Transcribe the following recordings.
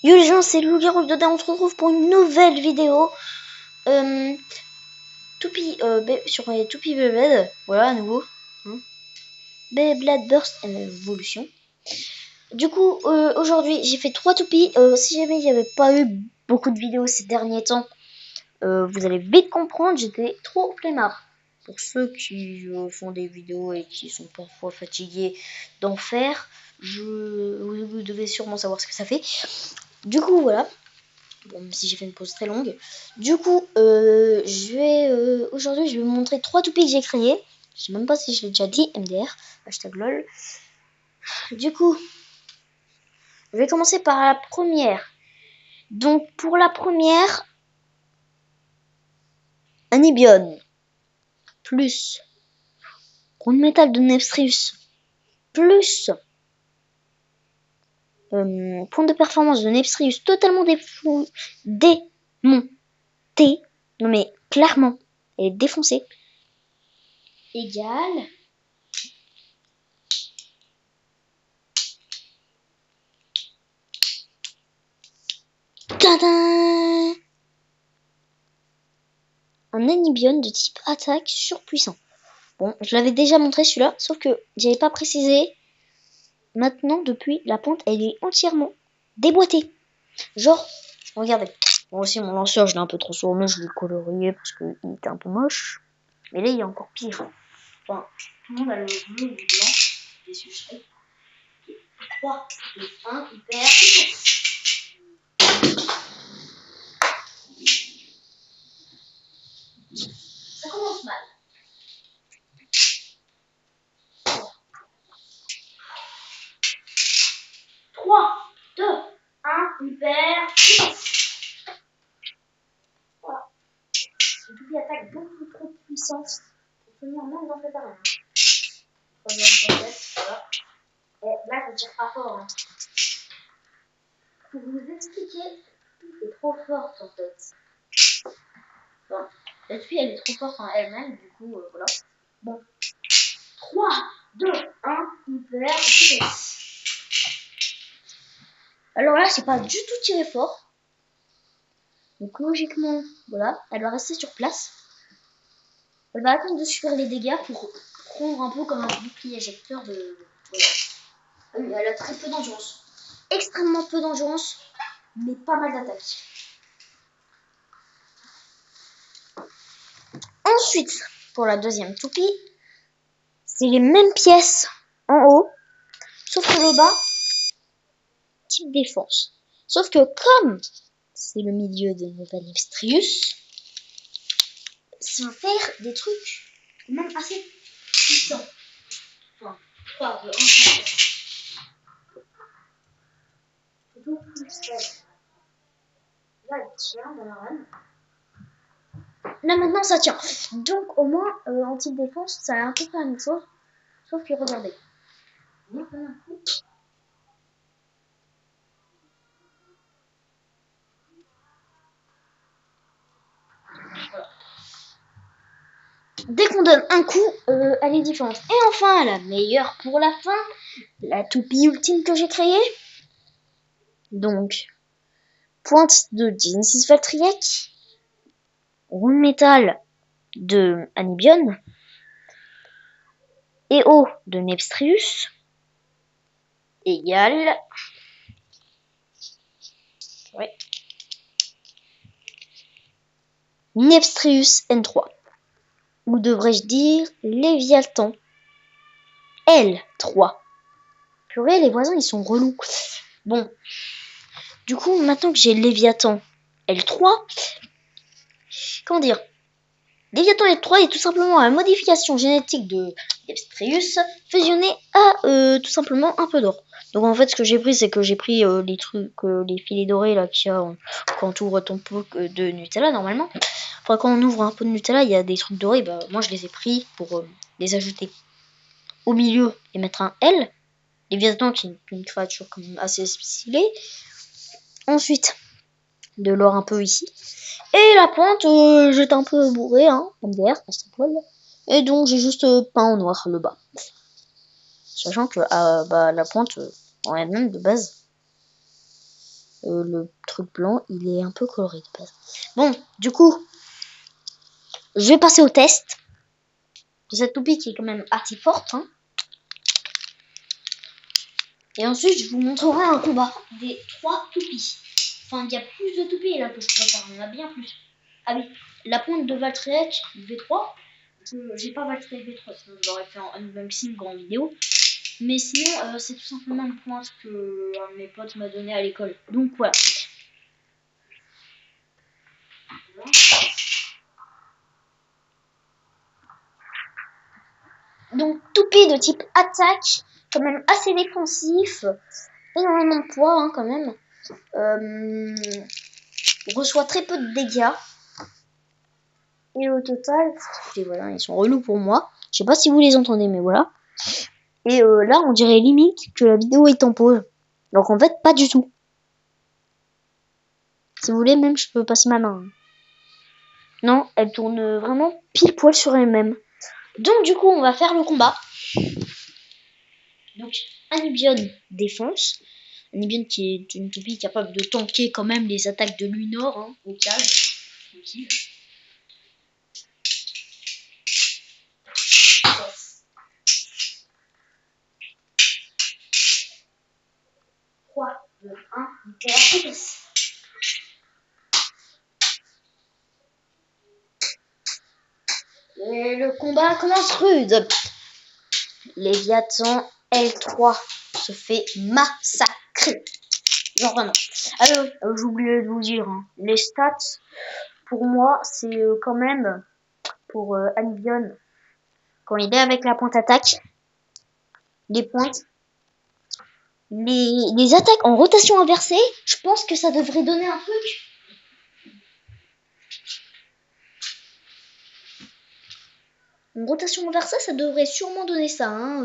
Yo les gens, c'est Loup-Garou Dodin, on se retrouve pour une nouvelle vidéo. Toupie, sur les Toupie Beyblade, voilà à nouveau. Beyblade Burst Evolution. Du coup, aujourd'hui j'ai fait 3 toupies. Si jamais il n'y avait pas eu beaucoup de vidéos ces derniers temps, vous allez vite comprendre, j'étais trop flemmard. Pour ceux qui font des vidéos et qui sont parfois fatigués d'en faire, vous devez sûrement savoir ce que ça fait. Du coup, voilà. Bon, même si j'ai fait une pause très longue. Du coup, aujourd'hui, je vais vous montrer 3 toupies que j'ai créées. Je sais même pas si je l'ai déjà dit, MDR, hashtag lol. Du coup, je vais commencer par la première. Donc, pour la première, Anibion, plus Ground Metal de Nepstrius, plus point de performance de Nepstrius totalement démonté. Non mais, clairement, elle est défoncée. Égale... Tadam! Un Anibion de type attaque surpuissant. Bon, je l'avais déjà montré celui-là, sauf que j'avais pas précisé. Maintenant, depuis, la pente, elle est entièrement déboîtée. Genre, regardez. Moi aussi, mon lanceur, je l'ai un peu transformé, je l'ai colorié parce qu'il était un peu moche. Mais là, il est encore pire. Enfin, tout le monde a le bleu ou le blanc. J'ai su, je sais. 3, 2, 1, hyper. Ça commence mal. 3, 2, 1, hyper. Voilà. Le double attaque beaucoup trop de puissance pour tenir même dans cette arène. Troisième process, voilà. Et là, ça tire pas fort. Hein. Pour vous expliquer, c'est trop forte en fait. Bon, la fille elle est trop forte en elle-même, du coup, voilà. Bon. 3, 2, 1, hyper. Alors là, c'est pas du tout tiré fort. Donc logiquement, voilà, elle va rester sur place. Elle va attendre de subir les dégâts pour prendre un peu comme un bouclier éjecteur de... Voilà. Ah oui, elle a très peu d'endurance. Extrêmement peu d'endurance, mais pas mal d'attaques. Ensuite, pour la deuxième toupie, c'est les mêmes pièces en haut, sauf que le bas, type défense. Sauf que comme c'est le milieu de Nova Nepstrius, ça va faire des trucs même assez puissants. Enfin, pas de plutôt plus là, il tient dans l'arène. Là maintenant ça tient. Donc au moins en type défense, ça a un peu fait la même chose. Sauf que regardez. Voilà. Dès qu'on donne un coup, elle est différente. Et enfin, la meilleure pour la fin, la toupie ultime que j'ai créée. Donc, pointe de Genesis Valtryek, roule métal de Anibion, et eau de Nepstrius, égale... Ouais. Nepstrius N3. Ou devrais-je dire Léviathan L3. Purée, les voisins, ils sont relous. Bon. Du coup, maintenant que j'ai Léviathan L3, comment dire, Léviathan L3 est tout simplement une modification génétique de Nepstrius fusionnée à tout simplement un peu d'or. Donc en fait, ce que j'ai pris, c'est que j'ai pris les trucs, les filets dorés là qu'il y a quand tu ouvres ton pot de Nutella normalement. Enfin, quand on ouvre un pot de Nutella, il y a des trucs dorés. Bah, moi, je les ai pris pour les ajouter au milieu et mettre un L. Léviathan qui est une créature quand même assez stylée. Ensuite, de l'or un peu ici. Et la pointe, j'étais un peu bourré, hein, MDR, et donc j'ai juste peint en noir le bas. Sachant que bah, la pointe en elle-même de base, le truc blanc, il est un peu coloré de base. Bon, du coup, je vais passer au test de cette toupie qui est quand même assez forte. Hein. Et ensuite, je vous montrerai un combat des 3 toupies. Enfin, il y a plus de toupies là que je pourrais faire. Il y en a bien plus. Ah oui, la pointe de Valtryek V3. J'ai pas Valtryek V3, sinon je l'aurais fait en unboxing en vidéo. Mais sinon, c'est tout simplement une pointe que un de mes potes m'a donné à l'école. Donc voilà. Donc toupie de type attaque, quand même assez défensif, énormément de poids hein, quand même. Reçoit très peu de dégâts. Et au total, les voilà, ils sont relous pour moi. Je sais pas si vous les entendez, mais voilà. Et là, on dirait limite que la vidéo est en pause. Donc en fait, pas du tout. Si vous voulez, même, je peux passer ma main. Non, elle tourne vraiment pile poil sur elle-même. Donc du coup, on va faire le combat. Donc, Anibion défense. Anibion qui est une toupie capable de tanker quand même les attaques de Luinor, hein, au calme. Tranquille. Et le combat commence rude. Léviathan L3 se fait massacrer. Genre vraiment. Alors, j'ai oublié de vous dire, hein, les stats, pour moi, c'est quand même, pour Anibion, quand il est avec la pointe attaque, les pointes, les attaques en rotation inversée, je pense que ça devrait donner un truc. En rotation inversée, ça devrait sûrement donner ça. Hein,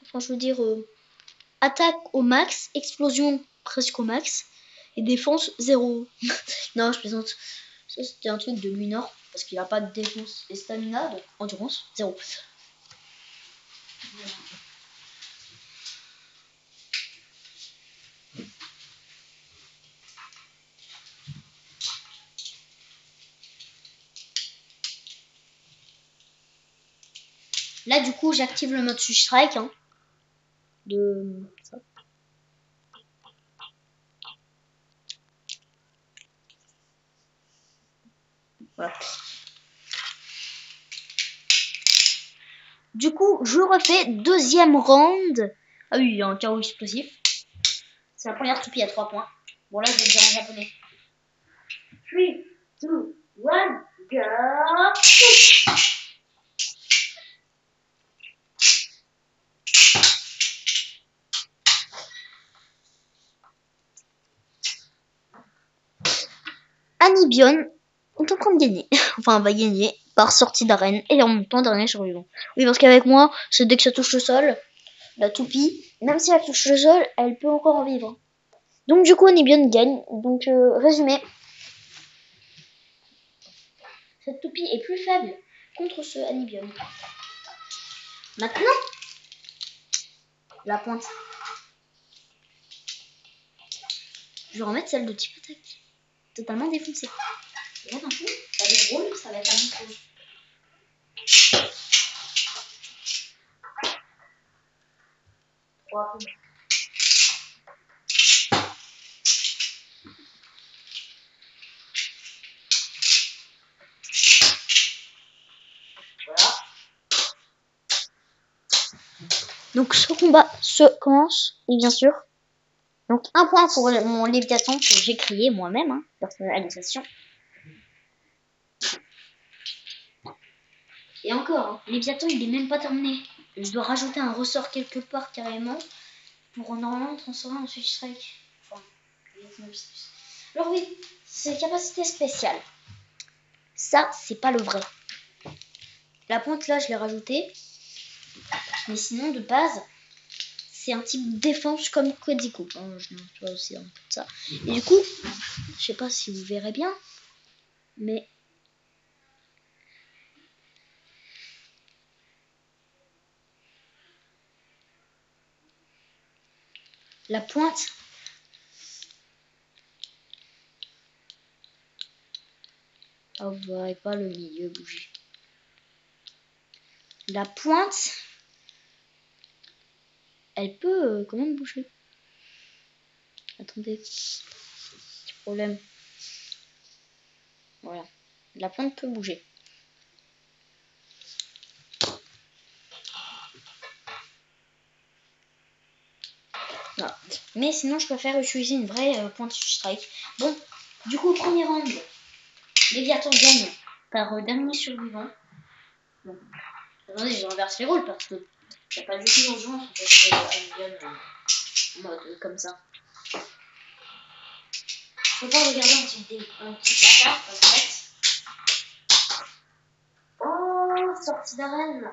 enfin, je veux dire, attaque au max, explosion presque au max, et défense 0. Non, je plaisante. Ça, c'était un truc de Luinor, parce qu'il n'a pas de défense et stamina, donc endurance 0. Là, du coup, j'active le mode strike. Hein, de ça. Voilà. Du coup, je refais deuxième round. Ah oui, il y a un chaos explosif. C'est la première toupie à 3 points. Bon, là, je vais le dire en japonais. 3, 2, 1, go! Anibion est en train de gagner. Enfin, va gagner par sortie d'arène et en même temps dernier survivant. Oui, parce qu'avec moi, c'est dès que ça touche le sol, la toupie, même si elle touche le sol, elle peut encore en vivre. Donc du coup, Anibion gagne. Donc résumé, cette toupie est plus faible contre ce Anibion. Maintenant, la pointe. Je vais remettre celle de type attaque. Totalement défoncée. Et là, d'un coup, ça va être drôle, ça va être la même chose. Voilà. Donc ce combat se commence, et bien sûr. Donc un point pour mon Léviathan que j'ai créé moi-même, hein, personnalisation. Et encore, hein, Léviathan il est même pas terminé. Je dois rajouter un ressort quelque part carrément pour normalement transformer en Switch Strike. Enfin, alors oui, c'est capacité spéciale. Ça, c'est pas le vrai. La pointe là, je l'ai rajoutée. Mais sinon, de base, c'est un type de défense comme Kodiko. Je dois aussi un peu de ça. Et du coup, je sais pas si vous verrez bien, mais la pointe Ah, vous verrez pas le milieu bouger. La pointe, elle peut quand même bouger. Attendez, petit problème. Voilà, la pointe peut bouger. Voilà. Mais sinon, je préfère utiliser une vraie pointe strike. Bon, du coup, premier round, Léviathan gagne par dernier survivant. Bon. Attendez, je renverse les rôles parce que il n'y a pas du tout d'urgence en mode comme ça. Faut pas regarder un petit affaire en fait. Oh, sortie d'arène.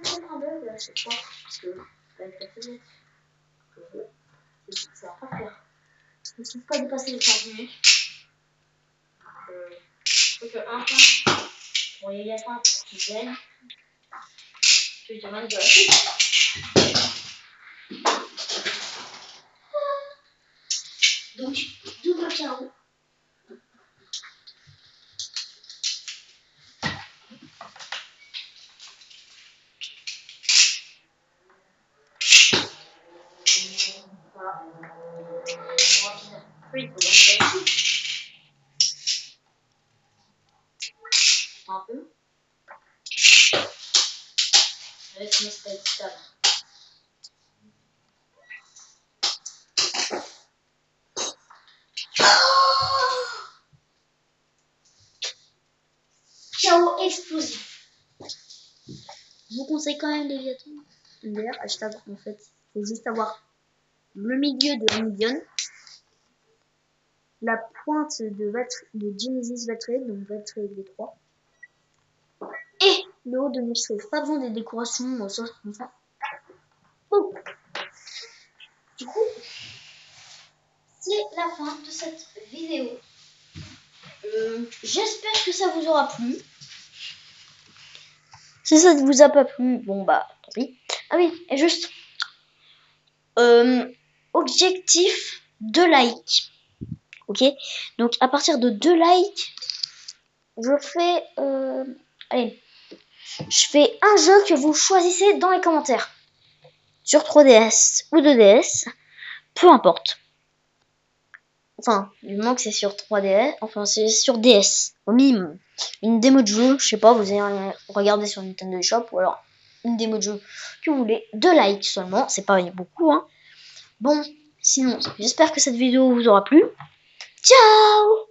C'est un bug là, je sais pas. Parce que avec la fenêtre, ça va pas faire. Je ne trouve pas dépasser les 15 minutes. Faut que un point pour les lapins qui viennent. Je vais te demander de la suite. Donc, double carreau. Voilà. Oui, un peu. Avec une espèce de table. Chaos explosif. Je vous conseille quand même Léviathan. D'ailleurs, hashtag en fait, faut juste avoir le milieu de la médiane, la pointe de Genesis Valtrade, donc Valtrade V3, et le haut de Nextray. Pas besoin des décorations, ça comme ça. Bon. Du coup, c'est la fin de cette vidéo. J'espère que ça vous aura plu. Si ça ne vous a pas plu, bon bah tant pis. Ah oui, et juste objectif 2 likes. Ok, donc à partir de 2 likes, je fais allez, je fais un jeu que vous choisissez dans les commentaires. Sur 3DS ou 2DS, peu importe. Enfin, du moment que c'est sur 3DS, enfin c'est sur DS, au minimum. Une démo de jeu, je sais pas, vous allez regarder sur Nintendo eShop ou alors une démo de jeu que vous voulez. 2 likes seulement, c'est pas beaucoup, hein. Bon, sinon, j'espère que cette vidéo vous aura plu. Ciao!